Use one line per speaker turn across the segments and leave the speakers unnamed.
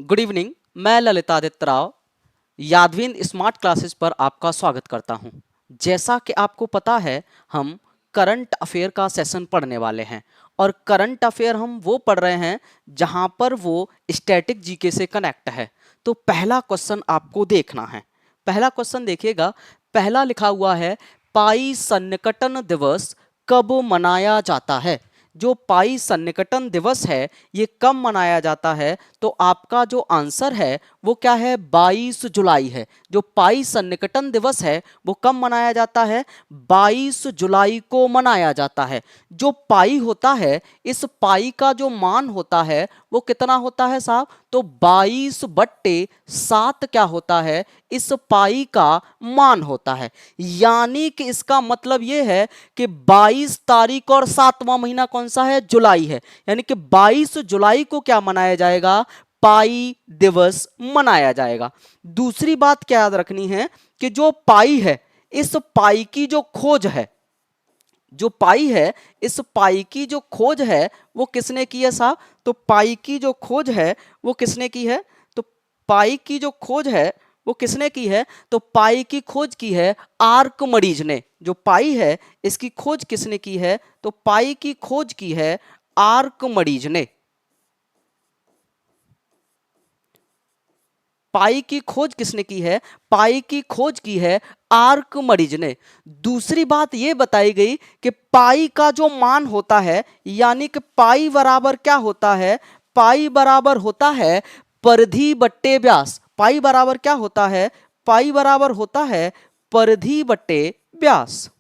Good evening. मैं Lalitaditya Rao यादविन smart classes पर आपका स्वागत करता हूं। जैसा कि आपको पता है, हम करंट अफेयर का सेशन पढ़ने वाले हैं और करंट अफेयर हम वो पढ़ रहे हैं जहां पर वो स्टैटिक जीके से कनेक्ट है। तो पहला क्वेश्चन आपको देखना है। पहला क्वेश्चन देखिएगा। पहला लिखा हुआ है, पाई सन्निकटन दिवस कब मनाया जाता है। जो पाई सन्निकटन दिवस है ये कब मनाया जाता है? तो आपका जो आंसर है वो क्या है? 22 जुलाई है। जो पाई सन्निकटन दिवस है वो कब मनाया जाता है? 22 जुलाई को मनाया जाता है। जो पाई होता है, इस पाई का जो मान होता है वो कितना होता है साहब? तो 22/7 क्या होता है? इस पाई का मान होता है। यानी कि इसका मतलब यह है कि 22 तारीख और 7वां महीना कौन सा है? जुलाई है। यानी कि 22 जुलाई को क्या मनाया जाएगा? पाई दिवस मनाया जाएगा। दूसरी बात क्या याद रखनी है कि जो पाई है, इस पाई की जो खोज है, जो पाई है, इस पाई की जो खोज है वो किसने की है साहब? तो पाई की जो खोज है वो किसने की है? तो पाई की जो खोज है वो किसने की है? तो पाई की खोज की है आर्कमडीज ने। जो पाई है इसकी खोज किसने की है? तो पाई की खोज की है आर्कमडीज ने। पाई की खोज किसने की है? पाई की खोज की है आर्कमडीज ने। दूसरी बात यह बताई गई कि पाई का जो मान होता है, यानी कि पाई बराबर क्या होता है? पाई बराबर होता है परिधि बट्टे व्यास। पाई बराबर क्या होता है? पाई बराबर होता है परिधि बट्टे व्यास।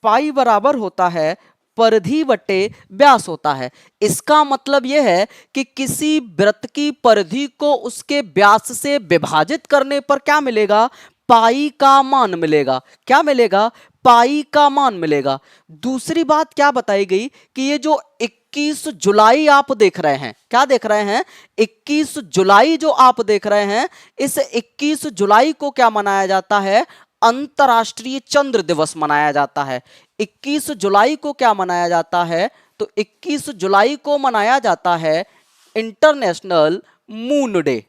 पाई बराबर होता है परिधि बटे व्यास होता है। इसका मतलब यह है कि किसी वृत्त की परिधि को उसके व्यास से विभाजित करने पर क्या मिलेगा? पाई का मान मिलेगा। क्या मिलेगा? पाई का मान मिलेगा। दूसरी बात क्या बताई गई कि ये जो 21 जुलाई आप देख रहे हैं, क्या देख रहे हैं? 21 जुलाई जो आप देख रहे हैं, इस 21 जुलाई को क्या मनाया जाता है? अंतर्राष्ट्रीय चंद्र दिवस मनाया जाता है। 21 जुलाई को क्या मनाया जाता है? तो 21 जुलाई को मनाया जाता है international moon day.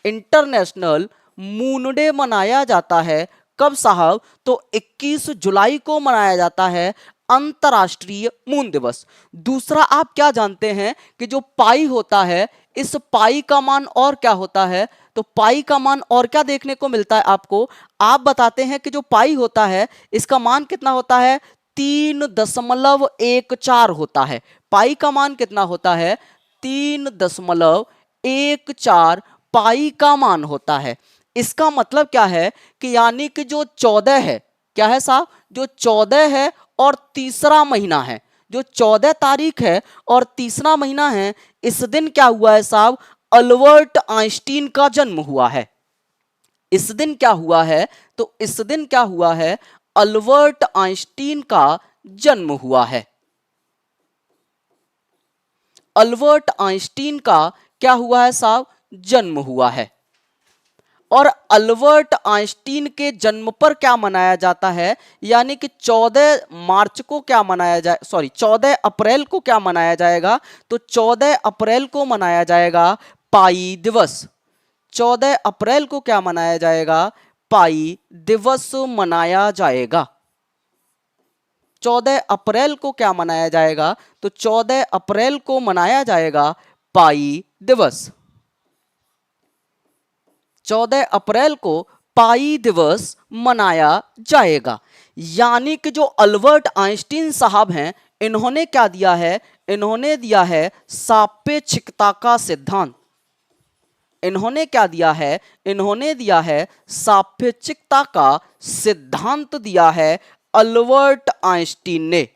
International moon day मनाया जाता है। कब साहब? तो 21 जुलाई को मनाया जाता है अंतर्राष्ट्रीय मून दिवस। दूसरा, आप क्या जानते हैं कि जो पाई होता है, इस पाई का मान और क्या होता है? तो पाई का मान और क्या देखने को मिलता है आपको? आप बताते हैं कि जो पाई होता है इसका मान कितना होता है? 3.14 होता है। पाई का मान कितना होता है? 3.14 पाई का मान होता है। इसका मतलब क्या है कि यानी कि जो 14 है, क्या है साहब? जो 14 है और तीसरा महीना है, जो 14 तारीख है और तीसरा महीना है, इस दिन क्या हुआ है साहब? अल्बर्ट आइंस्टीन का जन्म हुआ है। इस दिन क्या हुआ है? तो इस दिन क्या हुआ है? अल्बर्ट आइंस्टीन का जन्म हुआ है। अल्बर्ट आइंस्टीन का क्या हुआ है साहब? जन्म हुआ है। और अल्बर्ट आइंस्टीन के जन्म पर क्या मनाया जाता है? यानी कि 14 मार्च को क्या मनाया जाए, सॉरी 14 अप्रैल को क्या मनाया जाएगा? तो 14 अप्रैल को मनाया जाएगा पाई दिवस। 14 अप्रैल को क्या मनाया जाएगा? पाई दिवस मनाया जाएगा। 14 अप्रैल को क्या मनाया जाएगा? तो 14 अप्रैल को मनाया जाएगा पाई दिवस। 14 अप्रैल को पाई दिवस मनाया जाएगा। यानी कि जो अल्बर्ट आइंस्टीन साहब हैं, इन्होंने क्या दिया है? इन्होंने दिया है सापेक्षिकता का सिद्धांत। इन्होंने क्या दिया है? इन्होंने दिया है सापेक्षिकता का सिद्धांत दिया है अल्बर्ट आइंस्टीन ने।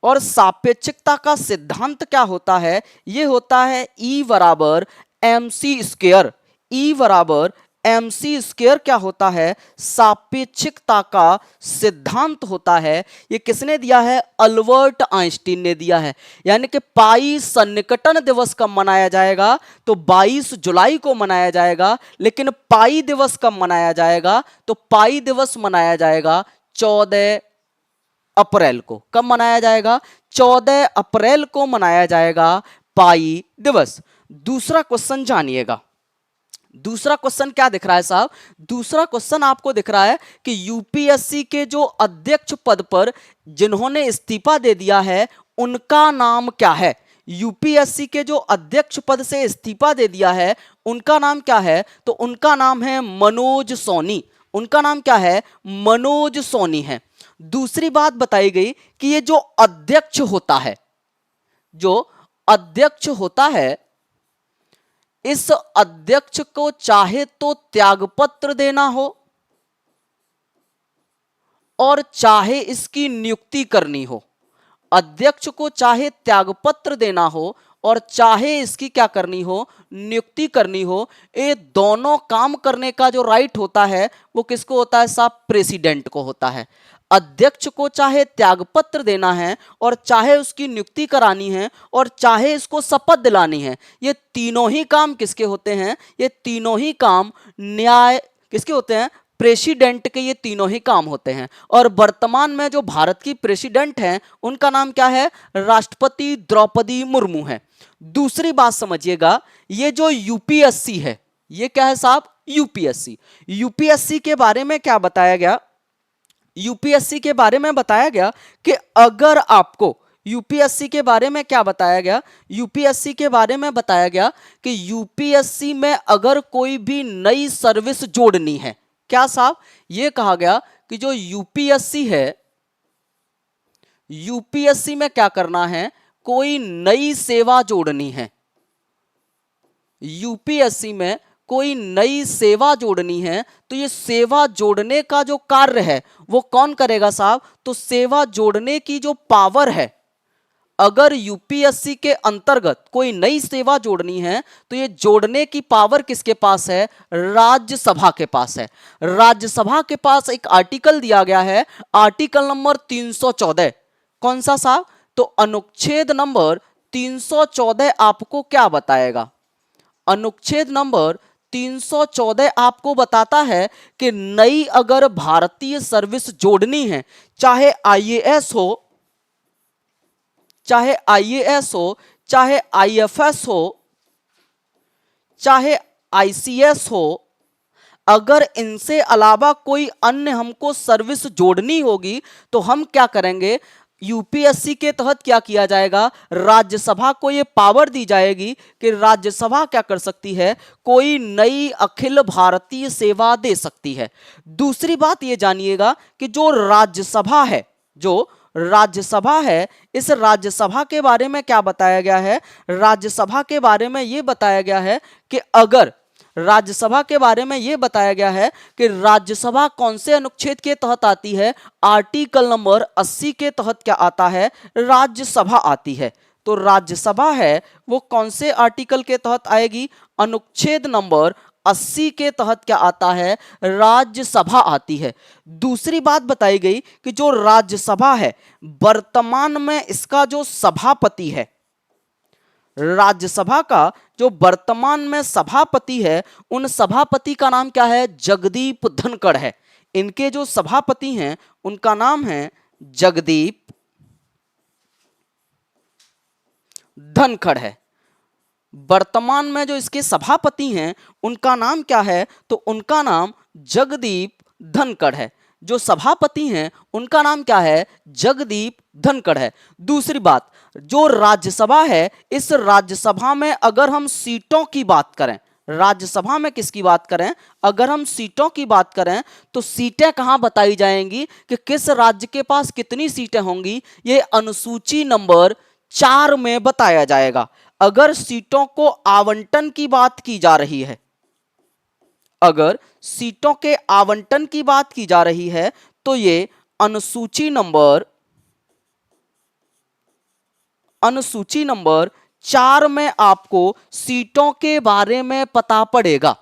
और सापेक्षिकता का सिद्धांत क्या होता है? यह होता है E बराबर MC स्क्वायर। E बराबर MC स्क्वायर क्या होता है? सापेक्षिकता का सिद्धांत होता है। ये किसने दिया है? अल्बर्ट आइंस्टीन ने दिया है। यानी कि पाई सन्निकटन दिवस कब मनाया जाएगा? तो 22 जुलाई को मनाया जाएगा। लेकिन पाई दिवस कब मनाया जाएगा? तो पाई दिवस मनाया जाएगा 14 अप्रैल को। कब मनाया जाएगा? 14 अप्रैल को मनाया जाएगा सिपाही दिवस। दूसरा क्वेश्चन जानिएगा, दूसरा क्वेश्चन क्या दिख रहा है साहब? दूसरा क्वेश्चन आपको दिख रहा है कि यूपीएससी के जो अध्यक्ष पद पर जिन्होंने इस्तीफा दे दिया है उनका नाम क्या है? यूपीएससी के जो अध्यक्ष पद से इस्तीफा दे दिया है उनका नाम क्या है? तो उनका नाम है मनोज सोनी। उनका नाम क्या है? मनोज सोनी है। दूसरी बात बताई गई कि ये जो अध्यक्ष होता है, जो अध्यक्ष होता है, इस अध्यक्ष को चाहे तो त्यागपत्र देना हो और चाहे इसकी नियुक्ति करनी हो। अध्यक्ष को चाहे त्यागपत्र देना हो और चाहे इसकी क्या करनी हो? नियुक्ति करनी हो। ये दोनों काम करने का जो राइट होता है वो किसको होता है साहब? प्रेसिडेंट को होता है। अध्यक्ष को चाहे त्यागपत्र देना है और चाहे उसकी नियुक्ति करानी है और चाहे इसको शपथ दिलानी है, ये तीनों ही काम किसके होते हैं? ये तीनों ही काम न्याय किसके होते हैं? प्रेसिडेंट के ये तीनों ही काम होते हैं। और वर्तमान में जो भारत की प्रेसिडेंट हैं उनका नाम क्या है? राष्ट्रपति द्रौपदी मुर्मू है। दूसरी बात समझिएगा, ये जो यूपीएससी है, ये क्या है साहब? यूपीएससी। यूपीएससी के बारे में क्या बताया गया? यूपीएससी के बारे में बताया गया कि अगर आपको यूपीएससी के बारे में क्या बताया गया? यूपीएससी के बारे में बताया गया कि यूपीएससी में अगर कोई भी नई सर्विस जोड़नी है, क्या साहब? यह कहा गया कि जो यूपीएससी है, यूपीएससी में क्या करना है? कोई नई सेवा जोड़नी है। यूपीएससी में कोई नई सेवा जोड़नी है तो ये सेवा जोड़ने का जो कार्य है वो कौन करेगा साहब? तो सेवा जोड़ने की जो पावर है, अगर यूपीएससी के अंतर्गत कोई नई सेवा जोड़नी है तो ये जोड़ने की पावर किसके पास है? राज्यसभा के पास है। राज्यसभा के पास एक आर्टिकल दिया गया है, आर्टिकल नंबर 314। कौन सा साहब? तो अनुच्छेद नंबर 314 आपको क्या बताएगा? अनुच्छेद नंबर 314 आपको बताता है कि नई अगर भारतीय सर्विस जोड़नी है, चाहे आईएएस हो, चाहे आईएएस हो, चाहे आईएफएस हो, चाहे आईसीएस हो, अगर इनसे अलावा कोई अन्य हमको सर्विस जोड़नी होगी तो हम क्या करेंगे? यूपीएससी के तहत क्या किया जाएगा? राज्यसभा को यह पावर दी जाएगी कि राज्यसभा क्या कर सकती है? कोई नई अखिल भारतीय सेवा दे सकती है। दूसरी बात यह जानिएगा कि जो राज्यसभा है, जो राज्यसभा है, इस राज्यसभा के बारे में क्या बताया गया है? राज्यसभा के बारे में यह बताया गया है कि अगर राज्यसभा के बारे में यह बताया गया है कि राज्यसभा कौन से अनुच्छेद के तहत आती है? आर्टिकल नंबर 80 के तहत क्या आता है? राज्यसभा आती है। तो राज्यसभा है वो कौन से आर्टिकल के तहत आएगी? अनुच्छेद नंबर 80 के तहत क्या आता है? राज्यसभा आती है। दूसरी बात बताई गई कि जो राज्यसभा है वर्तमान में इसका जो सभापति है, राज्यसभा का जो वर्तमान में सभापति है, उन सभापति का नाम क्या है? जगदीप धनखड़ है। इनके जो सभापति हैं उनका नाम है जगदीप धनखड़ है। वर्तमान में जो इसके सभापति हैं उनका नाम क्या है? तो उनका नाम जगदीप धनखड़ है। जो सभापति हैं उनका नाम क्या है? जगदीप धनखड़ है। दूसरी बात, जो राज्यसभा है, इस राज्यसभा में अगर हम सीटों की बात करें, राज्यसभा में किसकी बात करें? अगर हम सीटों की बात करें तो सीटें कहां बताई जाएंगी कि किस राज्य के पास कितनी सीटें होंगी? ये अनुसूची नंबर 4 में बताया जाएगा। अगर सीटों को आवंटन की बात की जा रही है, अगर सीटों के आवंटन की बात की जा रही है तो ये अनुसूची नंबर 4 में आपको सीटों के बारे में पता पड़ेगा।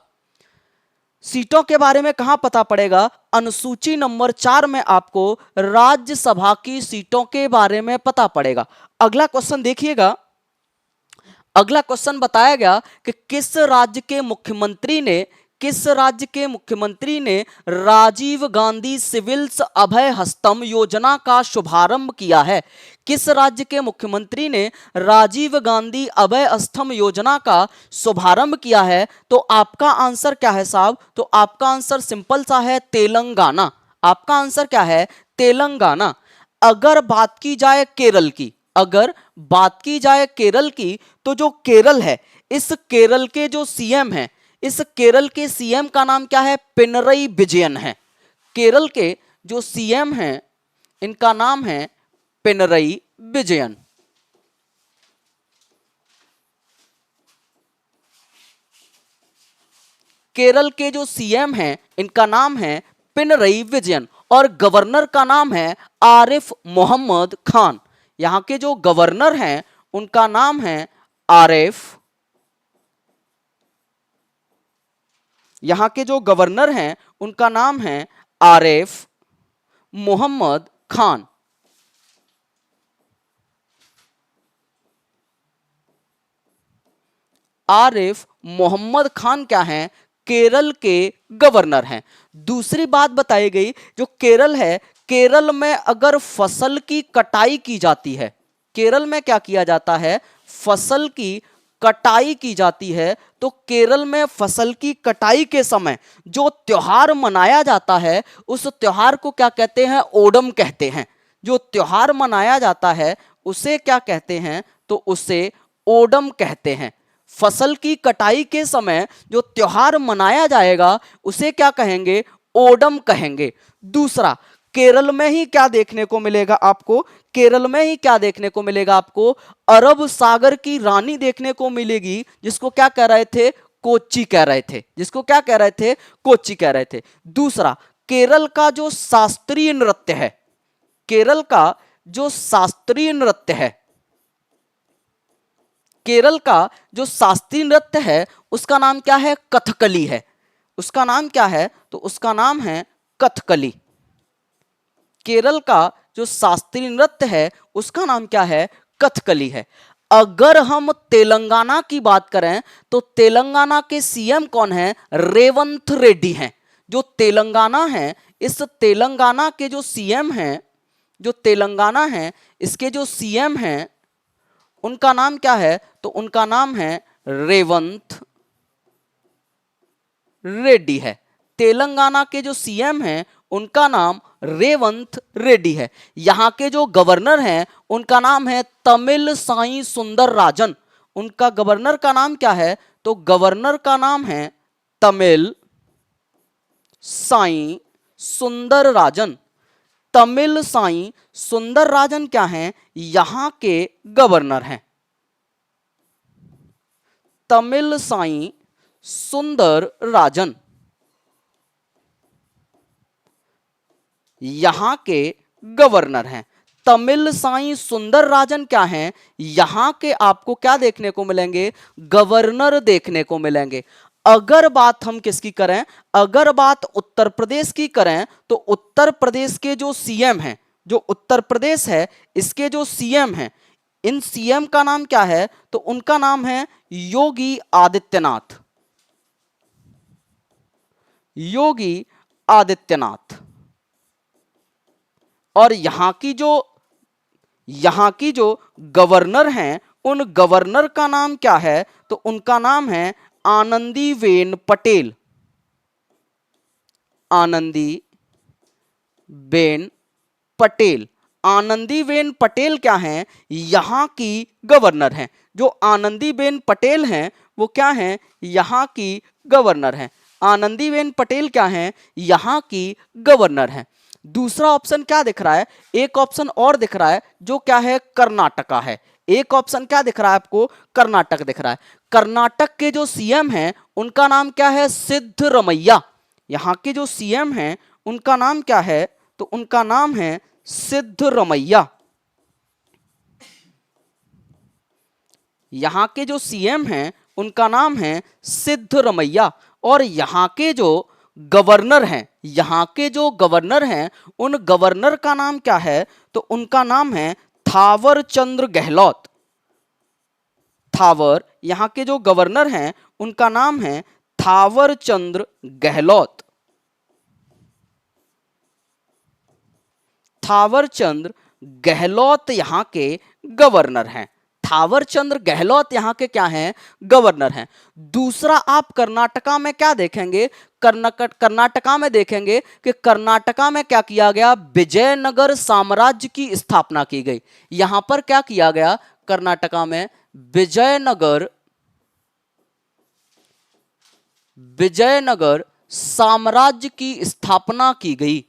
सीटों के बारे में कहां पता पड़ेगा? अनुसूची नंबर 4 में आपको राज्यसभा की सीटों के बारे में पता पड़ेगा। अगला क्वेश्चन देखिएगा। अगला क्वेश्चन बताया गया कि किस राज्य के मुख्यमंत्री ने राजीव गांधी सिविल्स अभय हस्तम योजना का शुभारंभ किया है? किस राज्य के मुख्यमंत्री ने राजीव गांधी अभय स्तंभ योजना का शुभारंभ किया है? तो आपका आंसर क्या है साहब? तो आपका आंसर सिंपल सा है, तेलंगाना। आपका आंसर क्या है? तेलंगाना। अगर बात की जाए केरल की, अगर बात की जाए केरल की, तो जो केरल है, इस केरल के जो सीएम हैं, इस केरल के सीएम का नाम क्या है? पिनरई विजयन है। केरल के जो सीएम हैं, इनका नाम है पिनरई विजयन। केरल के जो सीएम हैं, इनका नाम है पिनरई विजयन, और गवर्नर का नाम है आरिफ मोहम्मद खान। यहां के जो गवर्नर हैं, उनका नाम है आरिफ, यहां के जो गवर्नर हैं, उनका नाम है आरिफ मोहम्मद खान। आरिफ मोहम्मद खान क्या हैं? केरल के गवर्नर हैं। दूसरी बात बताई गई, जो केरल है, केरल में अगर फसल की कटाई की जाती है, केरल में क्या किया जाता है? फसल की कटाई की जाती है। तो केरल में फसल की कटाई के समय जो त्योहार मनाया जाता है, उस त्योहार को क्या कहते हैं? ओणम कहते हैं। जो त्योहार मनाया जाता है, उसे क्या कहते हैं? तो उसे ओणम कहते हैं। फसल की कटाई के समय जो त्योहार मनाया जाएगा, उसे क्या कहेंगे? ओणम कहेंगे। दूसरा, केरल में ही क्या देखने को मिलेगा आपको? केरल में ही क्या देखने को मिलेगा आपको? अरब सागर की रानी देखने को मिलेगी, जिसको क्या कह रहे थे? कोच्चि कह रहे थे। जिसको क्या कह रहे थे? कोच्चि कह रहे थे। दूसरा, केरल का जो शास्त्रीय नृत्य है, केरल का जो शास्त्रीय नृत्य है, केरल का जो शास्त्रीय नृत्य है, उसका नाम क्या है? कथकली है। उसका नाम क्या है? तो उसका नाम है कथकली। केरल का जो शास्त्रीय नृत्य है, उसका नाम क्या है? कथकली है। अगर हम तेलंगाना की बात करें, तो तेलंगाना के सीएम कौन है? रेवंत रेड्डी हैं। जो तेलंगाना है, इस तेलंगाना के जो सीएम हैं, जो तेलंगाना है, इसके जो सीएम हैं, उनका नाम क्या है? तो उनका नाम है रेवंत रेड्डी है। तेलंगाना के जो सीएम हैं, उनका नाम रेवंत रेड्डी है। यहां के जो गवर्नर हैं, उनका नाम है तमिल साई सुंदर राजन। उनका गवर्नर का नाम क्या है? तो गवर्नर का नाम है तमिल साई सुंदर राजन। तमिल साई सुंदर राजन क्या हैं? यहां के गवर्नर हैं। तमिल साई सुंदर राजन यहां के गवर्नर हैं। तमिल साई सुंदर राजन क्या हैं? यहां के आपको क्या देखने को मिलेंगे? गवर्नर देखने को मिलेंगे। अगर बात हम किसकी करें, अगर बात उत्तर प्रदेश की करें, तो उत्तर प्रदेश के जो सीएम हैं, जो उत्तर प्रदेश है, इसके जो सीएम हैं, इन सीएम का नाम क्या है? तो उनका नाम है योगी आदित्यनाथ। योगी आदित्यनाथ। और यहां की जो गवर्नर हैं, उन गवर्नर का नाम क्या है? तो उनका नाम है आनंदीबेन पटेल। आनंदीबेन पटेल। आनंदीबेन पटेल क्या हैं? यहां की गवर्नर हैं। जो आनंदीबेन पटेल हैं, वो क्या हैं? यहां की गवर्नर हैं। आनंदीबेन पटेल क्या हैं? यहां की गवर्नर हैं। दूसरा ऑप्शन क्या दिख रहा है? एक ऑप्शन और दिख रहा है, जो क्या है? कर्नाटका है। एक ऑप्शन क्या दिख रहा है आपको? कर्नाटक दिख रहा है। कर्नाटक के जो सीएम हैं, उनका नाम क्या है? सिद्धरमैया। यहां के जो सीएम हैं, उनका नाम क्या है? तो उनका नाम है सिद्धरमैया। यहां के जो सीएम हैं, उनका नाम है सिद्धरमैया। और यहां के जो गवर्नर हैं, यहां के जो गवर्नर हैं, उन गवर्नर का नाम क्या है? तो उनका नाम है थावर चंद गहलोत। थावर, यहां के जो गवर्नर हैं, उनका नाम है थावर चंद गहलोत। थावर चंद गहलोत यहाँ के गवर्नर हैं। थावर चंद गहलोत यहाँ के क्या हैं? गवर्नर हैं। दूसरा आप कर्नाटका में क्या देखेंगे? कर्नाटका में देखेंगे कि कर्नाटका में क्या किया गया? विजयनगर साम्राज्य की स्थापना की गई। यहां पर क्या किया गया? कर्नाटका में विजयनगर साम्राज्य की स्थापना की गई।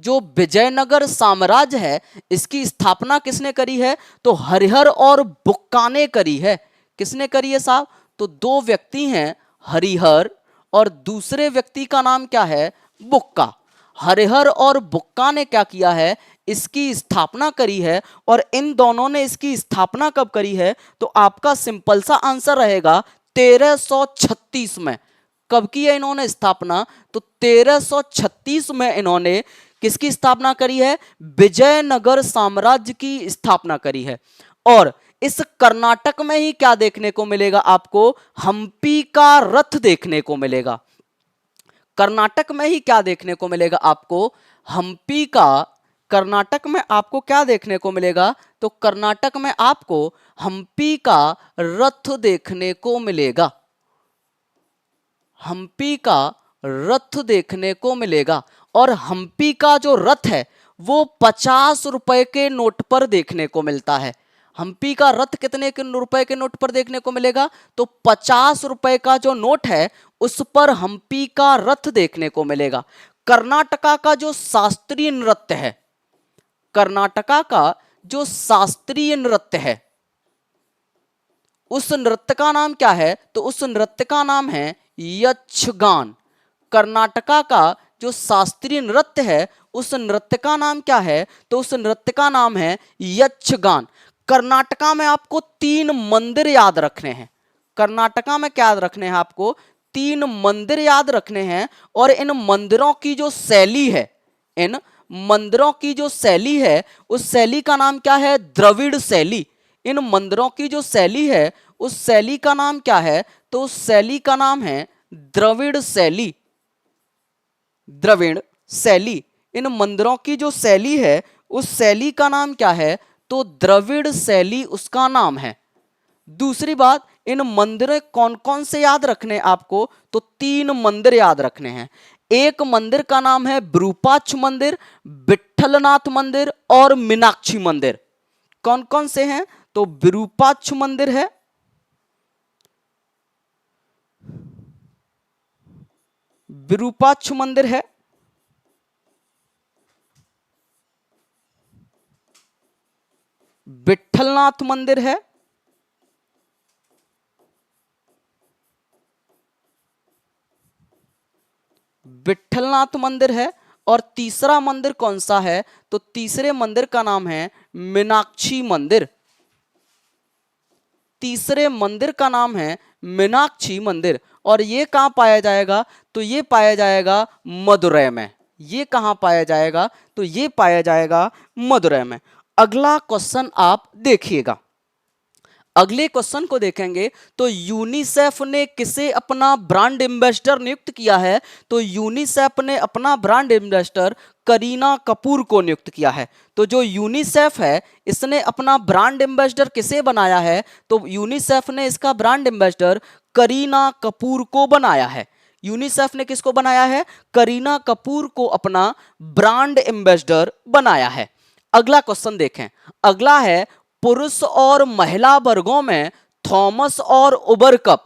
जो विजयनगर साम्राज्य है इसकी स्थापना किसने करी है? तो हरिहर और बुक्का ने करी है। किसने करी है साहब? तो दो व्यक्ति हैं, हरिहर और दूसरे व्यक्ति का नाम क्या है? बुक्का। हरिहर और बुक्का ने क्या किया है? इसकी स्थापना करी है। और इन दोनों ने इसकी स्थापना कब करी है? तो आपका सिंपल सा आंसर रहेगा 1336 में। कब की है इन्होंने स्थापना? तो 1336 में इन्होंने किसकी स्थापना करी है? विजयनगर साम्राज्य की स्थापना करी है। और इस कर्नाटक में ही क्या देखने को मिलेगा आपको? हम्पी का रथ देखने को मिलेगा। कर्नाटक में ही क्या देखने को मिलेगा आपको? हम्पी का। कर्नाटक में आपको क्या देखने को मिलेगा? तो कर्नाटक में आपको हम्पी का रथ देखने को मिलेगा। हम्पी का रथ देखने को मिलेगा। और हम्पी का जो रथ है वो 50 रुपए के नोट पर देखने को मिलता है। हम्पी का रथ कितने के रुपए के नोट पर देखने को मिलेगा? तो 50 रुपए का जो नोट है उस पर हम्पी का रथ देखने को मिलेगा। कर्नाटका का जो शास्त्रीय नृत्य है, कर्नाटका का जो शास्त्रीय नृत्य है उस नृत्य का नाम क्या है? तो उस नृत्य का नाम है यक्षगान। कर्नाटका का जो शास्त्रीय नृत्य है उस नृत्य का नाम क्या है? तो उस नृत्य का नाम है यक्षगान। कर्नाटका में आपको 3 मंदिर याद रखने हैं। कर्नाटका में क्या याद रखने हैं आपको? 3 मंदिर याद रखने हैं। और इन मंदिरों की जो शैली है, इन मंदिरों की जो शैली है उस शैली का नाम क्या है? द्रविड़ शैली। इन मंदिरों की जो शैली है उस शैली का नाम क्या है? तो उस शैली का नाम है द्रविड़ शैली। द्रविड़ शैली। इन मंदिरों की जो शैली है उस शैली का नाम क्या है? तो द्रविड़ शैली उसका नाम है। दूसरी बात, इन मंदिर कौन कौन से याद रखने आपको? तो 3 मंदिर याद रखने हैं। एक मंदिर का नाम है विरूपाक्ष मंदिर, विट्ठलनाथ मंदिर और मीनाक्षी मंदिर। कौन कौन से हैं? तो विरूपाक्ष मंदिर है, विरूपाक्ष मंदिर है, विट्ठलनाथ मंदिर है, विट्ठलनाथ मंदिर है। और तीसरा मंदिर कौन सा है? तो तीसरे मंदिर का नाम है मीनाक्षी मंदिर। तीसरे मंदिर का नाम है मीनाक्षी मंदिर। और ये कहां पाया जाएगा? तो ये पाया जाएगा मदुरै में। ये कहां पाया जाएगा? तो ये पाया जाएगा मदुरै में। अगला क्वेश्चन आप देखिएगा। अगले क्वेश्चन को देखेंगे तो यूनिसेफ ने किसे अपना ब्रांड एम्बेसडर नियुक्त किया है? तो यूनिसेफ ने अपना ब्रांड एम्बेसडर करीना कपूर को नियुक्त किया है। तो जो यूनिसेफ है इसने अपना ब्रांड एम्बेसडर किसे बनाया है? तो यूनिसेफ ने इसका ब्रांड एम्बेसडर करीना कपूर को बनाया है। यूनिसेफ ने किसको बनाया है? करीना कपूर को अपना ब्रांड एम्बेसडर बनाया है। अगला क्वेश्चन देखें। अगला है पुरुष और महिला वर्गों में थॉमस और उबर कप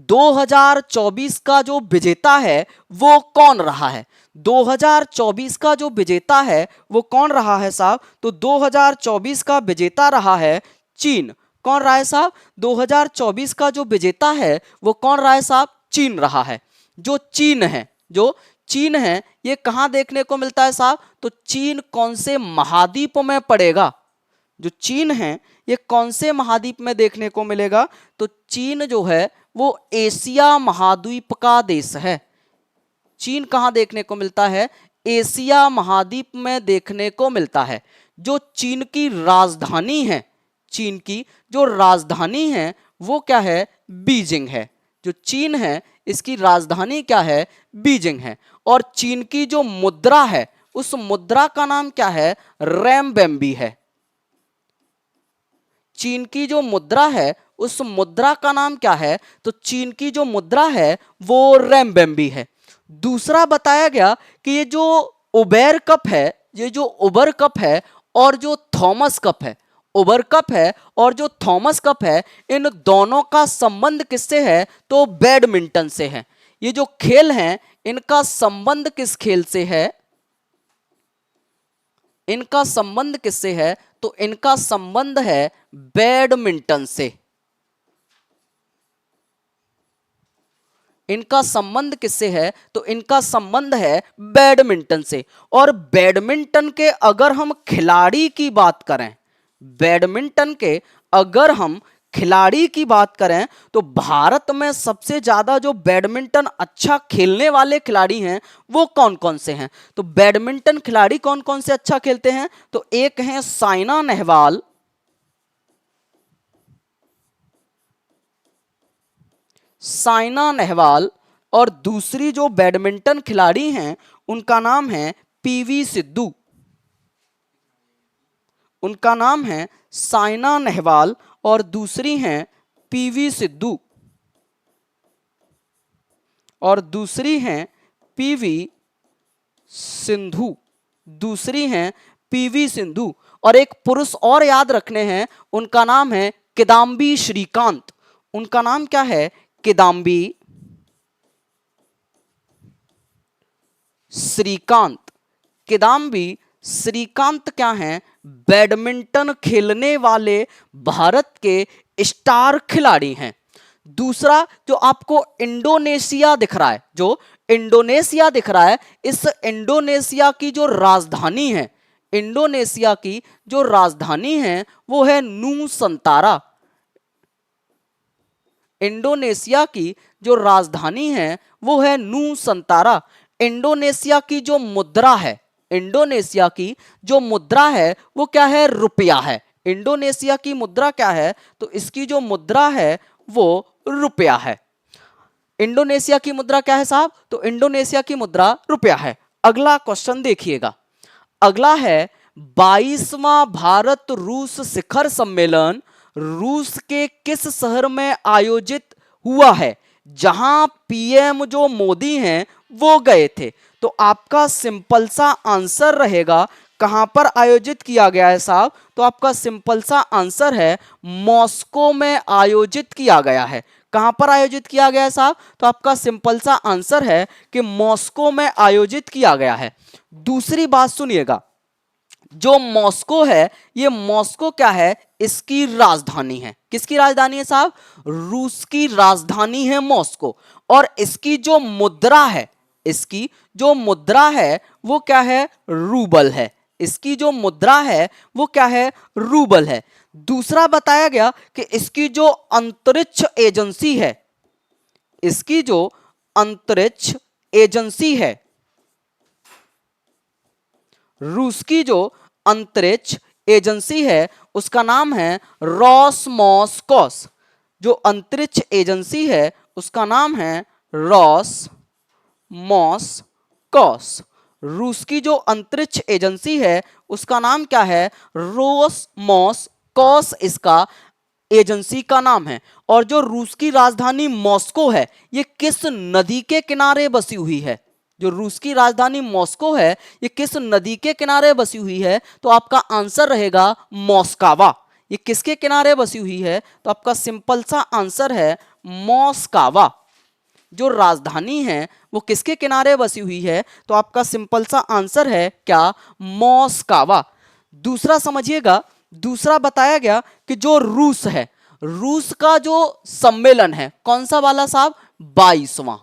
2024 का जो विजेता है वो कौन रहा है? 2024 का जो विजेता है वो कौन रहा है साहब? तो 2024 का विजेता रहा है चीन। कौन रहा है साहब? 2024 का जो विजेता है वो कौन रहा है साहब? चीन रहा है। जो चीन है ये कहां देखने को मिलता है साहब? तो चीन कौन से महाद्वीप में पड़ेगा? जो चीन है ये कौन से महाद्वीप में देखने को मिलेगा? तो चीन जो है वो एशिया महाद्वीप का देश है। चीन कहां देखने को मिलता है? एशिया महाद्वीप में देखने को मिलता है। जो चीन की राजधानी है, चीन की जो राजधानी है वो क्या है? बीजिंग है। जो चीन है इसकी राजधानी क्या है? बीजिंग है। और चीन की जो मुद्रा है उस मुद्रा का नाम क्या है? रैमबेम्बी है। चीन की जो मुद्रा है उस मुद्रा का नाम क्या है? तो चीन की जो मुद्रा है वो रैमबेम्बी है। दूसरा बताया गया कि ये जो उबेर कप है, ये जो उबर कप है और जो थॉमस कप है, उबर कप है और जो थॉमस कप है, इन दोनों का संबंध किससे है? तो बैडमिंटन से है। ये जो खेल हैं इनका संबंध किस खेल से है? इनका संबंध किससे है? तो इनका संबंध है बैडमिंटन से। इनका संबंध किससे है? तो इनका संबंध है बैडमिंटन से। और बैडमिंटन के अगर हम खिलाड़ी की बात करें, बैडमिंटन के अगर हम खिलाड़ी की बात करें तो भारत में सबसे ज्यादा जो बैडमिंटन अच्छा खेलने वाले खिलाड़ी हैं वो कौन कौन से हैं? तो बैडमिंटन खिलाड़ी कौन कौन से अच्छा खेलते हैं? तो एक हैं साइना नेहवाल, साइना नेहवाल, और दूसरी जो बैडमिंटन खिलाड़ी हैं उनका नाम है पीवी सिद्धू। उनका नाम है साइना नेहवाल और दूसरी हैं पीवी सिद्धू, और दूसरी हैं पीवी सिंधु। दूसरी हैं पीवी सिंधु। और एक पुरुष और याद रखने हैं, उनका नाम है किदाम्बी श्रीकांत। उनका नाम क्या है? किदाम्बी श्रीकांत। किदाम्बी श्रीकांत क्या हैं? बैडमिंटन खेलने वाले भारत के स्टार खिलाड़ी हैं। दूसरा जो आपको इंडोनेशिया दिख रहा है, जो इंडोनेशिया दिख रहा है, इस इंडोनेशिया की जो राजधानी है, इंडोनेशिया की जो राजधानी है वो है नूसंतारा। इंडोनेशिया की जो राजधानी है वो है नूसंतारा। इंडोनेशिया की जो मुद्रा है, इंडोनेशिया की जो मुद्रा है वो क्या है? रुपया है। इंडोनेशिया की मुद्रा क्या है? तो इसकी जो मुद्रा है वो रुपया है। इंडोनेशिया की मुद्रा क्या है साहब? तो इंडोनेशिया की मुद्रा रुपया है। अगला क्वेश्चन देखिएगा। अगला है 22वां भारत रूस शिखर सम्मेलन रूस के किस शहर में आयोजित हुआ है? जहां पीएम जो मोदी हैं वो गए थे। तो आपका सिंपल सा आंसर रहेगा, कहां पर आयोजित किया गया है साहब? तो आपका सिंपल सा आंसर है मॉस्को में आयोजित किया गया है। कहां पर आयोजित किया गया है साहब? तो आपका सिंपल सा आंसर है कि मॉस्को में आयोजित किया गया है। दूसरी बात सुनिएगा, जो मॉस्को है, ये मॉस्को क्या है? इसकी राजधानी है। किसकी राजधानी है साहब? रूस की राजधानी है मॉस्को। और इसकी जो मुद्रा है, इसकी जो मुद्रा है वो क्या है? रूबल है। इसकी जो मुद्रा है वो क्या है? रूबल है। दूसरा बताया गया कि इसकी जो अंतरिक्ष एजेंसी है, इसकी जो अंतरिक्ष एजेंसी है, रूस की जो अंतरिक्ष एजेंसी है उसका नाम है रॉसमॉस्कॉस। जो अंतरिक्ष एजेंसी है उसका नाम है रॉसमॉस्कॉस। रूस की जो अंतरिक्ष एजेंसी है उसका नाम क्या है? रोसमॉस्कॉस इसका एजेंसी का नाम है। और जो रूस की राजधानी मॉस्को है ये किस नदी के किनारे बसी हुई है? जो रूस की राजधानी मॉस्को है ये किस नदी के किनारे बसी हुई है? तो आपका आंसर रहेगा मॉस्कावा। ये किसके किनारे बसी हुई है? तो आपका सिंपल सा आंसर है मॉस्कावा। जो राजधानी है वो किसके किनारे बसी हुई है? तो आपका सिंपल सा आंसर है क्या? मॉस्कावा। दूसरा समझिएगा, दूसरा बताया गया कि जो रूस है, रूस का जो सम्मेलन है कौन सा वाला साहब? 22वां।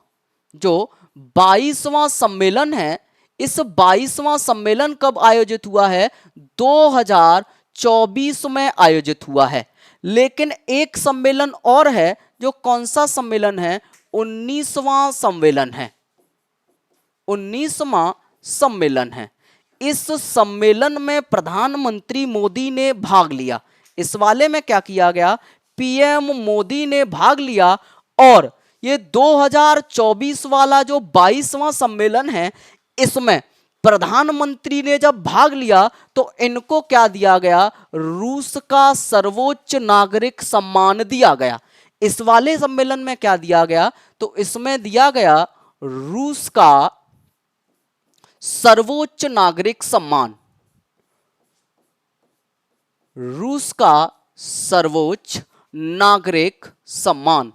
जो 22वां सम्मेलन है, इस 22वां सम्मेलन कब आयोजित हुआ है? 2024 में आयोजित हुआ है। लेकिन एक सम्मेलन और है, जो कौन सा सम्मेलन है? 19वां सम्मेलन है। 19वां सम्मेलन है। इस सम्मेलन में प्रधानमंत्री मोदी ने भाग लिया। इस वाले में क्या किया गया? पीएम मोदी ने भाग लिया। और ये 2024 वाला जो 22वां सम्मेलन है, इसमें प्रधानमंत्री ने जब भाग लिया तो इनको क्या दिया गया, रूस का सर्वोच्च नागरिक सम्मान दिया गया। इस वाले सम्मेलन में क्या दिया गया, तो इसमें दिया गया रूस का सर्वोच्च नागरिक सम्मान, रूस का सर्वोच्च नागरिक सम्मान।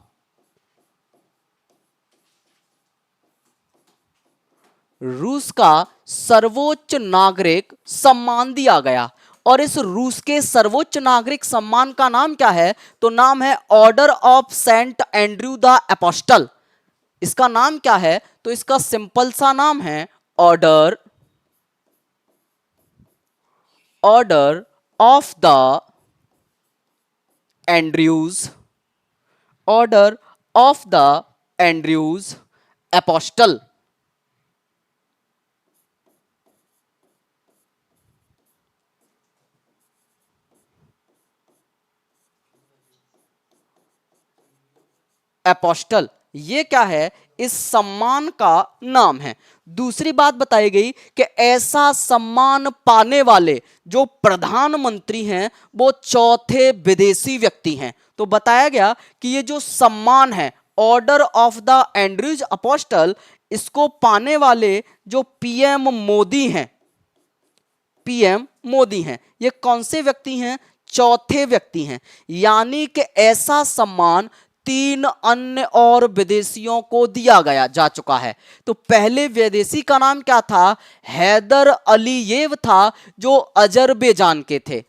रूस का सर्वोच्च नागरिक सम्मान दिया गया। और इस रूस के सर्वोच्च नागरिक सम्मान का नाम क्या है, तो नाम है order of Saint Andrew the Apostle. इसका नाम क्या है, तो इसका सिंपल सा नाम है order of the Andrews, order of the Andrews apostle. Apostle ये क्या है, इस सम्मान का नाम है। दूसरी बात बताई गई कि ऐसा सम्मान पाने वाले जो प्रधानमंत्री हैं वो चौथे विदेशी व्यक्ति हैं। तो बताया गया कि ये जो सम्मान है order of the Andrews apostle, इसको पाने वाले जो पीएम मोदी हैं, पीएम मोदी हैं, ये कौन से व्यक्ति हैं, चौथे व्यक्ति हैं। यानी कि ऐसा सम्मान 3 अन्य और विदेशियों को दिया गया जा चुका है। तो पहले विदेशी का नाम क्या था, हैदर अलीयेव था, जो अजरबैजान के थे।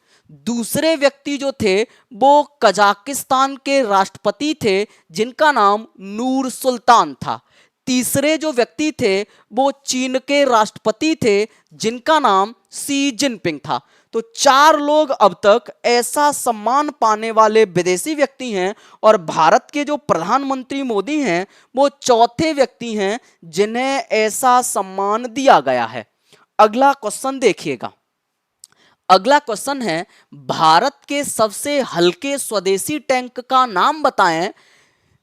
दूसरे व्यक्ति जो थे वो कजाकिस्तान के राष्ट्रपति थे, जिनका नाम नूर सुल्तान था। तीसरे जो व्यक्ति थे वो चीन के राष्ट्रपति थे, जिनका नाम शी जिनपिंग था। तो 4 लोग अब तक ऐसा सम्मान पाने वाले विदेशी व्यक्ति हैं, और भारत के जो प्रधानमंत्री मोदी हैं वो चौथे व्यक्ति हैं जिन्हें ऐसा सम्मान दिया गया है। अगला क्वेश्चन देखिएगा। अगला क्वेश्चन है, भारत के सबसे हल्के स्वदेशी टैंक का नाम बताएं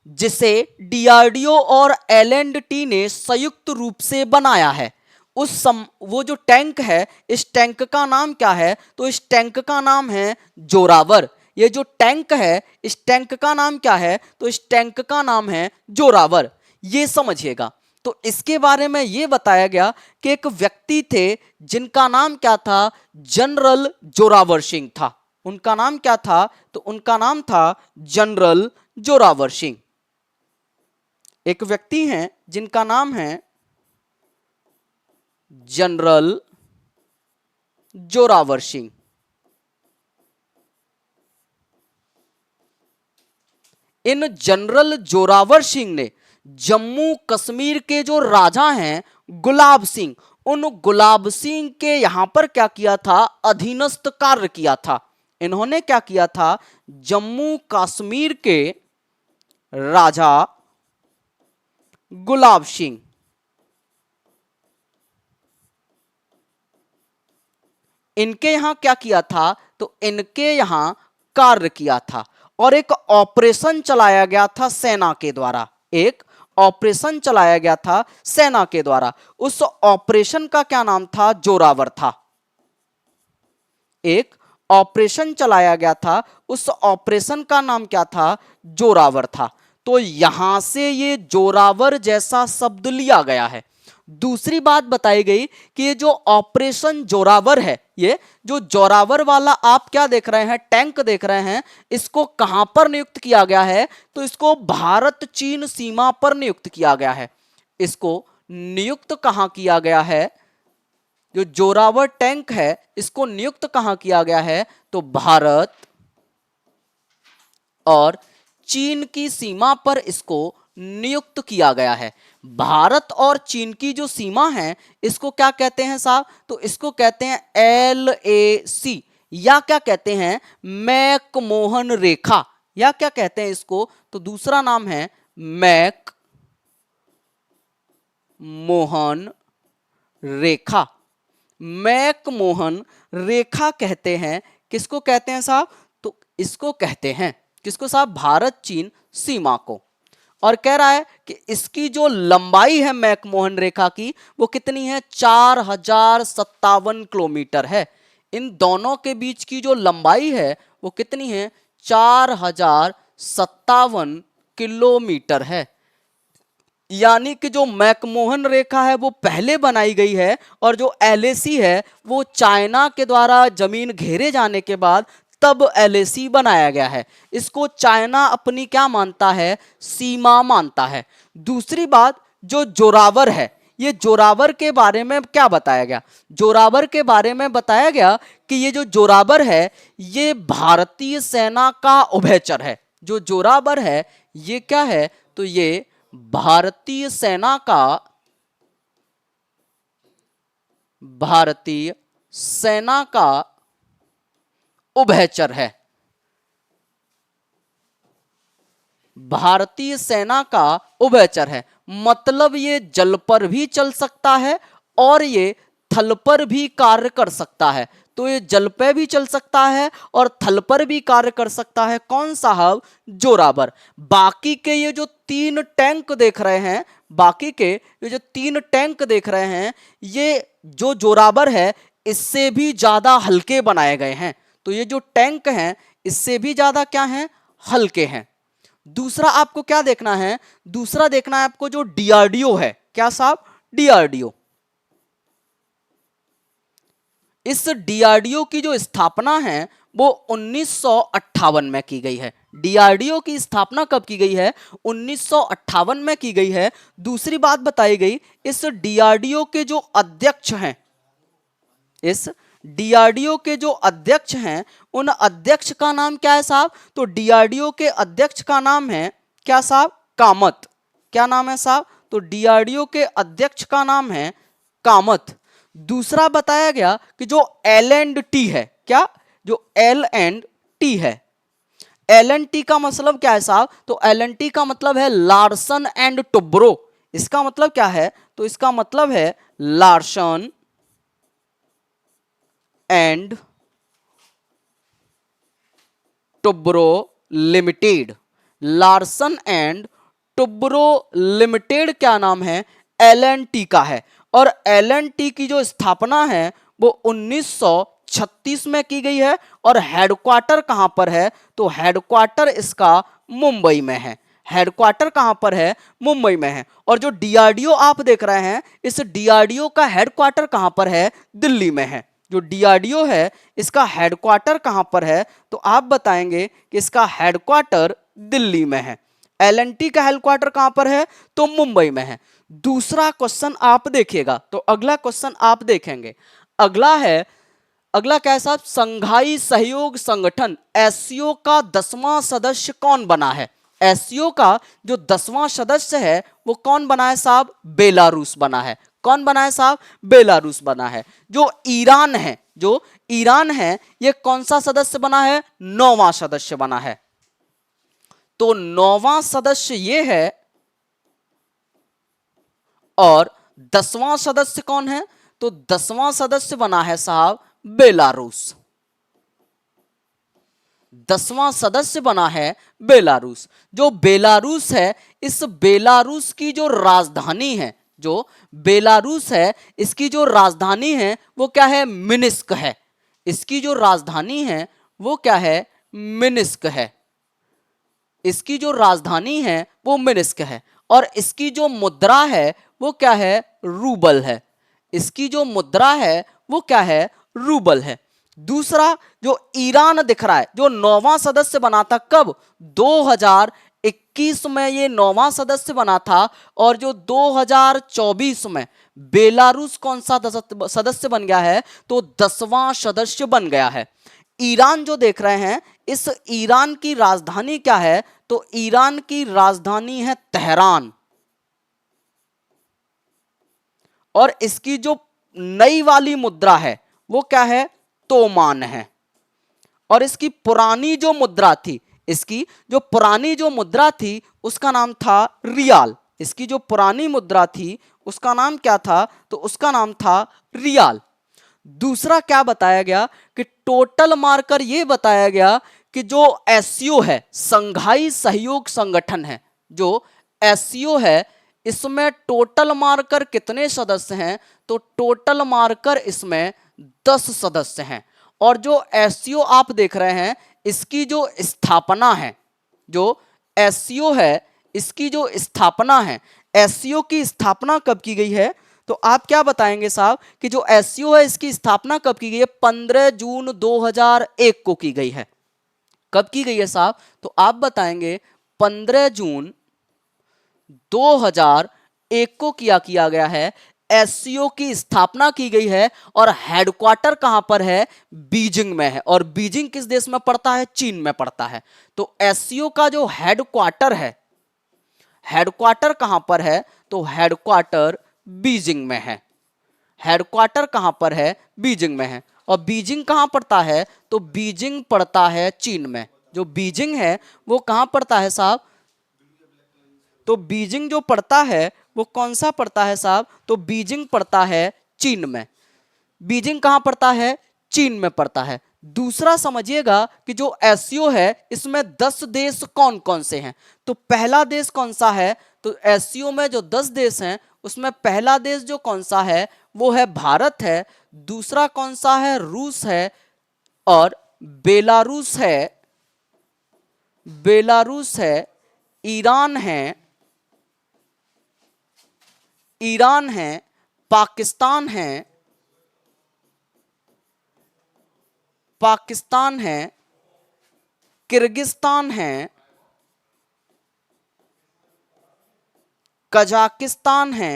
जिसे डीआरडीओ और एल&टी ने संयुक्त रूप से बनाया है। वो जो टैंक है, इस टैंक का नाम क्या है, तो इस टैंक का नाम है जोरावर। ये जो टैंक है, इस टैंक का नाम क्या है, तो इस टैंक का नाम है जोरावर। ये समझिएगा। तो इसके बारे में ये बताया गया कि एक व्यक्ति थे जिनका नाम क्या था, जनरल जोरावर सिंह था। उनका नाम क्या था, तो उनका नाम था जनरल जोरावर सिंह। एक व्यक्ति हैं जिनका नाम है general Zorawar Singh. In general Zorawar Singh ने जम्मू कश्मीर के जो राजा हैं गुलाब सिंह, उन गुलाब सिंह के यहां पर क्या किया था, अधीनस्थ कार्य किया था। इन्होंने क्या किया था, जम्मू कश्मीर के राजा गुलाब सिंह, इनके यहां क्या किया था, तो इनके यहां कार्य किया था। और एक ऑपरेशन चलाया गया था सेना के द्वारा, एक ऑपरेशन चलाया गया था सेना के द्वारा। उस ऑपरेशन का क्या नाम था, जोरावर था। एक ऑपरेशन चलाया गया था, उस ऑपरेशन का नाम क्या था, जोरावर था। तो यहां से ये जोरावर जैसा शब्द लिया गया है। दूसरी बात बताई गई कि ये जो ऑपरेशन जोरावर है, ये जो जोरावर वाला आप क्या देख रहे हैं, टैंक देख रहे हैं, इसको कहां पर नियुक्त किया गया है, तो इसको भारत चीन सीमा पर नियुक्त किया गया है। इसको नियुक्त कहां किया गया है, जो जोरावर टैंक है इसको नियुक्त कहां किया गया है, तो भारत और चीन की सीमा पर इसको नियुक्त किया गया है। भारत और चीन की जो सीमा है इसको क्या कहते हैं साहब, तो इसको कहते हैं LAC, या क्या कहते हैं, मैकमोहन रेखा, या क्या कहते हैं इसको, तो दूसरा नाम है मैक मोहन रेखा। मैकमोहन रेखा कहते हैं, किसको कहते हैं साहब, तो इसको कहते हैं, किसको साहब, भारत चीन सीमा को। और कह रहा है कि इसकी जो लंबाई है मैकमोहन रेखा की वो कितनी है, 4057 किलोमीटर है। इन दोनों के बीच की जो लंबाई है वो कितनी है, 4057 किलोमीटर है। यानी कि जो मैकमोहन रेखा है वो पहले बनाई गई है और जो एलएसी है वो चाइना के द्वारा जमीन घेरे जाने के बाद तब एलएसी बनाया गया है। इसको चाइना अपनी क्या मानता है, सीमा मानता है। दूसरी बात, जो जोरावर है, ये जोरावर के बारे में क्या बताया गया, जोरावर के बारे में बताया गया कि ये जो जोरावर है ये भारतीय सेना का उभयचर है। जो जोरावर है ये क्या है, तो ये भारतीय सेना का उभयचर है। भारतीय सेना का उभयचर है, मतलब ये जल पर भी चल सकता है और ये थल पर भी कार्य कर सकता है। तो ये जल पे भी चल सकता है और थल पर भी कार्य कर सकता है। कौन साहब, जोरावर। बाकी के ये जो 3 टैंक देख रहे हैं, बाकी के ये जो 3 टैंक देख रहे हैं, ये जो जोरावर है इससे भी ज्यादा हल्के बनाए गए हैं। तो ये जो टैंक हैं इससे भी ज्यादा क्या हैं, हल्के हैं। दूसरा आपको क्या देखना है, दूसरा देखना है आपको जो डीआरडीओ है। क्या साहब, डीआरडीओ। इस डीआरडीओ की जो स्थापना है वो 1958 में की गई है। डीआरडीओ की स्थापना कब की गई है, 1958 में की गई है। दूसरी बात बताई गई, इस डीआरडीओ के जो अध्यक्ष हैं, इस डीआरडीओ के जो अध्यक्ष हैं उन अध्यक्ष का नाम क्या है साहब, तो डीआरडीओ के अध्यक्ष का नाम है क्या साहब, कामत। क्या नाम है साहब, तो डीआरडीओ के अध्यक्ष का नाम है कामत। दूसरा बताया गया कि जो L&T है, क्या, जो L&T है, L&T का मतलब क्या है साहब, तो L&T का मतलब है लार्सन एंड टुब्रो। इसका मतलब क्या है, तो इसका मतलब है Larsen and Toubro limited. Larsen and Toubro limited क्या नाम है, L&T का है। और L&T की जो स्थापना है वो 1936 में की गई है। और हेडक्वार्टर कहां पर है, तो हेडक्वार्टर इसका मुंबई में है। हेडक्वार्टर कहां पर है, मुंबई में है। और जो डीआरडीओ आप देख रहे हैं, इस डीआरडीओ का हेडक्वार्टर कहां पर है, दिल्ली में है। जो डीआरडीओ है इसका हेडक्वार्टर कहां पर है, तो आप बताएंगे कि इसका हेडक्वार्टर दिल्ली में है। L&T का हेडक्वार्टर कहां पर है, तो मुंबई में है। दूसरा क्वेश्चन आप देखिएगा, तो अगला क्वेश्चन आप देखेंगे, अगला है, अगला क्या है साहब, संघाई सहयोग संगठन एससीओ का 10वां सदस्य कौन बना है। एससीओ का जो 10वां सदस्य है वो कौन बना है साहब, बेलारूस बना है। कौन बना है साहब, बेलारूस बना है। जो ईरान है, जो ईरान है ये कौन सा सदस्य बना है, 9वां सदस्य बना है। तो 9वां सदस्य ये है और 10वां सदस्य कौन है, तो 10वां सदस्य बना है साहब बेलारूस। 10वां सदस्य बना है बेलारूस। जो बेलारूस है, इस बेलारूस की जो राजधानी है, जो बेलारूस है इसकी जो राजधानी है वो क्या है, मिन्स्क है। इसकी जो राजधानी है वो क्या है, मिन्स्क है। इसकी जो राजधानी है वो मिन्स्क है। और इसकी जो मुद्रा है वो क्या है, रूबल है। इसकी जो मुद्रा है वो क्या है, रूबल है। दूसरा जो ईरान दिख रहा है, जो 9वां सदस्य बना था, कब, 2021 में ये 9वां सदस्य बना था। और जो 2024 में बेलारूस कौन सा सदस्य बन गया है, तो 10वां सदस्य बन गया है। ईरान जो देख रहे हैं, इस ईरान की राजधानी क्या है, तो ईरान की राजधानी है तेहरान। और इसकी जो नई वाली मुद्रा है वो क्या है, तोमान है। और इसकी पुरानी जो मुद्रा थी, इसकी जो पुरानी जो मुद्रा थी उसका नाम था रियाल। इसकी जो पुरानी मुद्रा थी उसका नाम क्या था, तो उसका नाम था रियाल। दूसरा क्या बताया गया कि टोटल मार्कर ये बताया गया कि जो एससीओ है, संघाई सहयोग संगठन है, जो एससीओ है इसमें टोटल मार्कर कितने सदस्य हैं, तो टोटल मार्कर इसमें 10 सदस्य हैं। और जो एससीओ आप देख रहे हैं इसकी जो स्थापना है, जो एससीओ है इसकी जो स्थापना है, एससीओ की स्थापना कब की गई है, तो आप क्या बताएंगे साहब कि जो एससीओ है इसकी स्थापना कब की गई है, 15 जून 2001 को की गई है। कब की गई है साहब, तो आप बताएंगे 15 जून 2001 को किया गया है। एससीओ की स्थापना की गई है और हेडक्वार्टर कहां पर है, बीजिंग में है। और बीजिंग किस देश में पड़ता है, चीन में पड़ता है। तो एससीओ का जो हेडक्वार्टर है, हेडक्वार्टर कहां पर है, तो हेडक्वार्टर बीजिंग में है। हेडक्वार्टर कहां पर है, बीजिंग में है। और बीजिंग कहां पड़ता है, तो बीजिंग पड़ता है चीन में। जो बीजिंग है वो कहां पड़ता है साहब, तो बीजिंग जो पड़ता है वो कौन सा पड़ता है साहब, तो बीजिंग पड़ता है चीन में। बीजिंग कहां पड़ता है, चीन में पड़ता है। दूसरा समझिएगा कि जो एससीओ है इसमें 10 देश कौन कौन से हैं, तो पहला देश कौन सा है, तो एससीओ में जो 10 देश हैं उसमें पहला देश जो कौन सा है वो है भारत है। दूसरा कौन सा है, रूस है और बेलारूस है, बेलारूस है, ईरान है, ईरान है, पाकिस्तान है, पाकिस्तान है, किर्गिस्तान है, कजाकिस्तान है,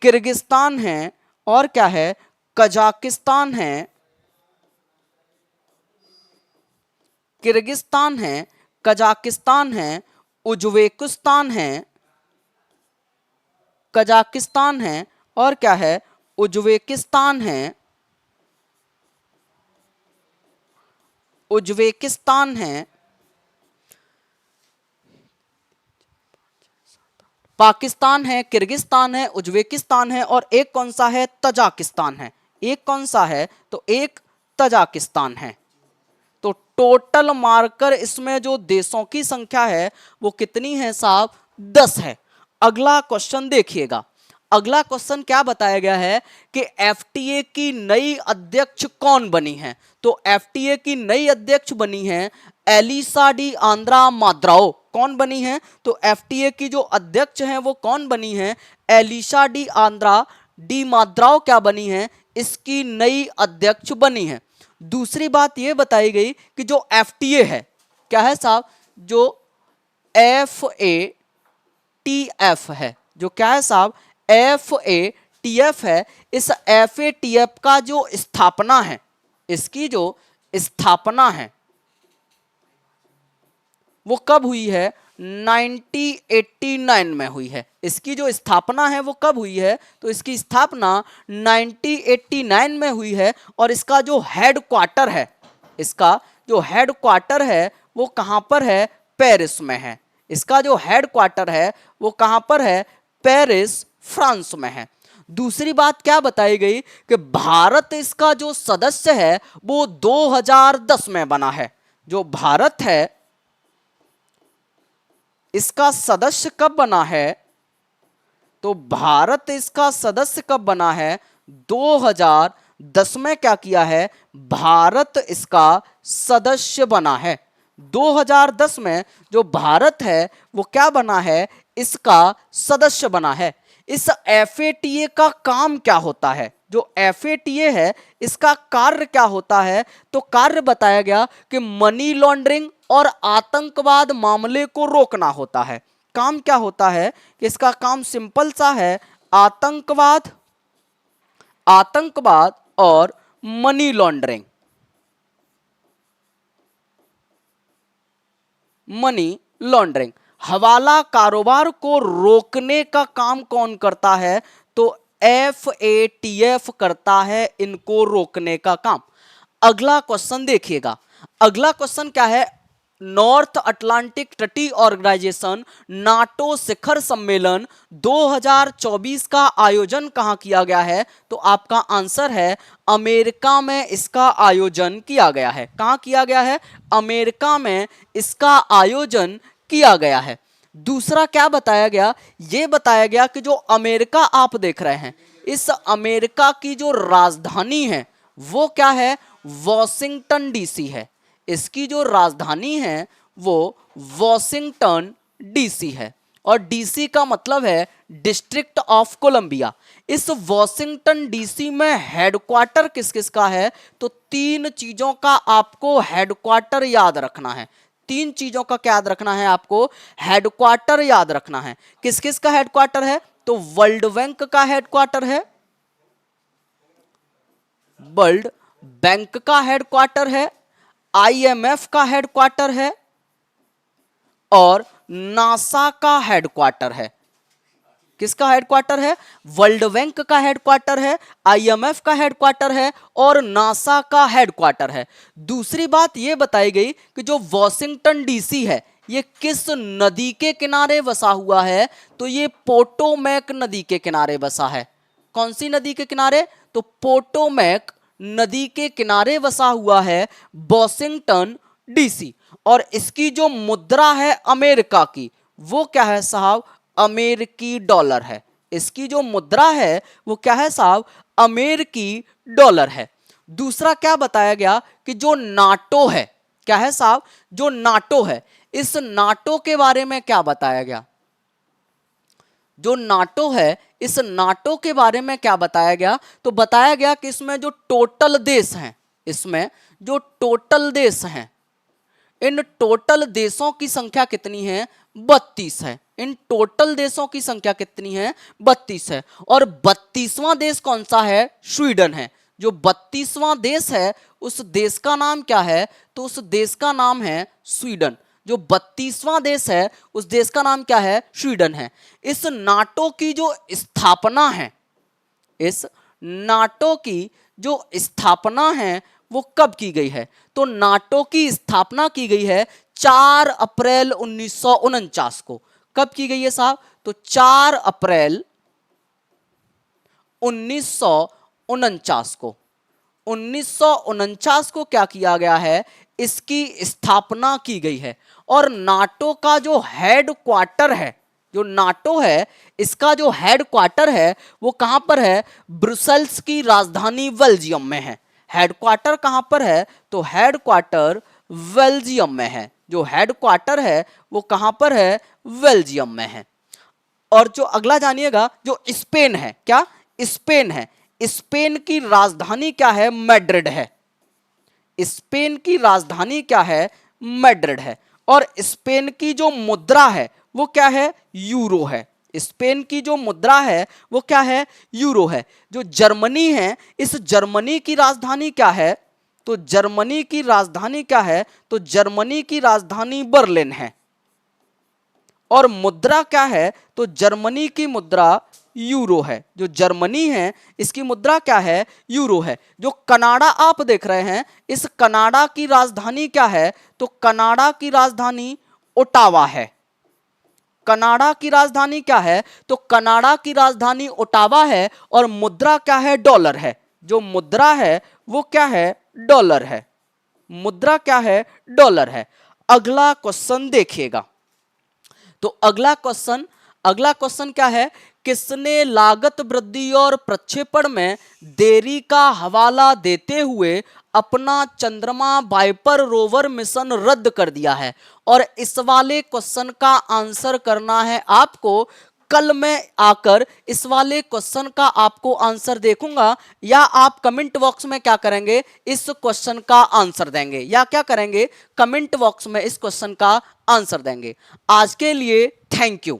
किर्गिस्तान है और क्या है, कजाकिस्तान है, किर्गिस्तान है, कजाकिस्तान है, उज्बेकिस्तान है, कजाकिस्तान है और क्या है, उज्बेकिस्तान है, उज्बेकिस्तान है, पाकिस्तान है, किर्गिस्तान है, उज्बेकिस्तान है और एक कौन सा है, तजाकिस्तान है। एक कौन सा है, तो एक तजाकिस्तान है। तो टोटल मार्कर इसमें जो देशों की संख्या है वो कितनी है साहब, 10 है। अगला क्वेश्चन देखिएगा। अगला क्वेश्चन क्या बताया गया है कि एफटीए की नई अध्यक्ष कौन बनी है, तो एफटीए की नई अध्यक्ष बनी है एलिसा डी आंद्रा माद्राओ। कौन बनी है, तो एफटीए की जो अध्यक्ष हैं वो कौन बनी है, एलिसा डी आंद्रा डी माद्राओ क्या बनी है, इसकी नई अध्यक्ष बनी है। दूसरी बात यह बताई गई कि जो एफटीए है क्या है साहब, जो एफएटीएफ है, जो क्या है साहब, एफएटीएफ है। इस एफएटीएफ का जो स्थापना है, इसकी जो स्थापना है वो कब हुई है, 1989 में हुई है। इसकी जो स्थापना है वो कब हुई है, तो इसकी स्थापना 1989 में हुई है। और इसका जो हेडक्वार्टर है, इसका जो हेडक्वार्टर है वो कहां पर है, पेरिस में है। इसका जो हेडक्वार्टर है वो कहां पर है, पेरिस फ्रांस में है। दूसरी बात क्या बताई गई कि भारत इसका जो सदस्य है वो 2010 में बना है। जो भारत है इसका सदस्य कब बना है, तो भारत इसका सदस्य कब बना है, 2010 में क्या किया है, भारत इसका सदस्य बना है। 2010 में जो भारत है वो क्या बना है, इसका सदस्य बना है। इस एफएटीए का काम क्या होता है, जो एफएटीए है इसका कार्य क्या होता है, तो कार्य बताया गया कि मनी लॉन्ड्रिंग और आतंकवाद मामले को रोकना होता है। काम क्या होता है कि इसका काम सिंपल सा है, आतंकवाद, आतंकवाद और मनी लॉन्ड्रिंग, मनी लॉन्ड्रिंग, हवाला कारोबार को रोकने का काम कौन करता है, तो एफएटीएफ करता है इनको रोकने का काम। अगला क्वेश्चन देखिएगा। अगला क्वेश्चन क्या है, North Atlantic Treaty Organisation NATO शिखर सम्मेलन 2024 का आयोजन कहां किया गया है? तो आपका आंसर है अमेरिका में इसका आयोजन किया गया है। कहां किया गया है? अमेरिका में इसका आयोजन किया गया है। दूसरा क्या बताया गया? यह बताया गया कि जो अमेरिका आप देख रहे हैं, इस अमेरिका की जो राजधानी है वो क्या है? वॉशिंगटन डीसी है। इसकी जो राजधानी है वो वॉशिंगटन डीसी है, और डीसी का मतलब है डिस्ट्रिक्ट ऑफ कोलंबिया। इस वॉशिंगटन डीसी में हेडक्वार्टर किस किस का है? तो तीन चीजों का आपको हेडक्वार्टर याद रखना है। तीन चीजों का क्या याद रखना है? आपको हेडक्वार्टर याद रखना है। किस किस का हेडक्वार्टर है? तो वर्ल्ड बैंक का हेडक्वार्टर है, वर्ल्ड बैंक का हेडक्वार्टर है, आईएमएफ का हेडक्वार्टर है, और नासा का हेडक्वार्टर है। किसका हेडक्वार्टर है? वर्ल्ड बैंक का हेडक्वार्टर है, आईएमएफ का हेडक्वार्टर है, और नासा का हेडक्वार्टर है। दूसरी बात यह बताई गई कि जो वॉशिंगटन डीसी है ये किस नदी के किनारे बसा हुआ है? तो ये पोटोमैक नदी के किनारे बसा है। कौन सी नदी के किनारे? तो पोटोमैक नदी के किनारे बसा हुआ है वॉशिंगटन डीसी। और इसकी जो मुद्रा है अमेरिका की, वो क्या है साहब? अमेरिकी डॉलर है। इसकी जो मुद्रा है वो क्या है साहब? अमेरिकी डॉलर है। दूसरा क्या बताया गया कि जो नाटो है, क्या है साहब? जो नाटो है, इस नाटो के बारे में क्या बताया गया? जो नाटो है, इस नाटो के बारे में क्या बताया गया? तो बताया गया कि इसमें जो टोटल देश हैं, इसमें जो टोटल देश हैं, इन टोटल देशों की संख्या कितनी है? 32 है। इन टोटल देशों की संख्या कितनी है? 32 है। और 32वां देश कौन सा है? स्वीडन है। जो 32वां देश है उस देश का नाम क्या है? तो उस देश का नाम है स्वीडन। जो 32वां देश है उस देश का नाम क्या है? स्वीडन है। इस नाटो की जो स्थापना है, इस नाटो की जो स्थापना है वो कब की गई है? तो नाटो की स्थापना की गई है 4 अप्रैल 1949 को। कब की गई है साहब? तो 4 अप्रैल 1949 को। 1949 को क्या किया गया है? इसकी स्थापना की गई है। और नाटो का जो हेड क्वार्टर है, जो नाटो है इसका जो हेड क्वार्टर है वो कहां पर है? ब्रुसेल्स की राजधानी बेल्जियम में है। हेडक्वार्टर कहां पर है? तो हेडक्वार्टर बेल्जियम में है। जो हेडक्वार्टर है वो कहां पर है? बेल्जियम में है। और जो अगला जानिएगा, जो स्पेन है, क्या? स्पेन है। स्पेन की राजधानी क्या है? मैड्रिड है। स्पेन की राजधानी क्या है? मैड्रिड है। और स्पेन की जो मुद्रा है वो क्या है? यूरो है। स्पेन की जो मुद्रा है वो क्या है? यूरो है। जो जर्मनी है, इस जर्मनी की राजधानी क्या है? तो जर्मनी की राजधानी क्या है? तो जर्मनी की राजधानी बर्लिन है। और मुद्रा क्या है? तो जर्मनी की मुद्रा यूरो है। जो जर्मनी है इसकी मुद्रा क्या है? यूरो है। जो कनाडा आप देख रहे हैं, इस कनाडा की राजधानी क्या है? तो कनाडा की राजधानी ओटावा है। कनाडा की राजधानी क्या है? तो कनाडा की राजधानी ओटावा है। और मुद्रा क्या है? डॉलर है। जो मुद्रा है वो क्या है? डॉलर है। मुद्रा क्या है? डॉलर है। अगला क्वेश्चन देखिएगा। तो अगला क्वेश्चन क्या है? किसने लागत वृद्धि और प्रक्षेपण में देरी का हवाला देते हुए अपना चंद्रमा वाइपर रोवर मिशन रद्द कर दिया है? और इस वाले क्वेश्चन का आंसर करना है आपको। कल मैं आकर इस वाले क्वेश्चन का आपको आंसर देखूंगा, या आप कमेंट बॉक्स में क्या करेंगे? इस क्वेश्चन का आंसर देंगे, या क्या करेंगे? कमेंट बॉक्स में इस क्वेश्चन का आंसर देंगे। आज के लिए थैंक यू।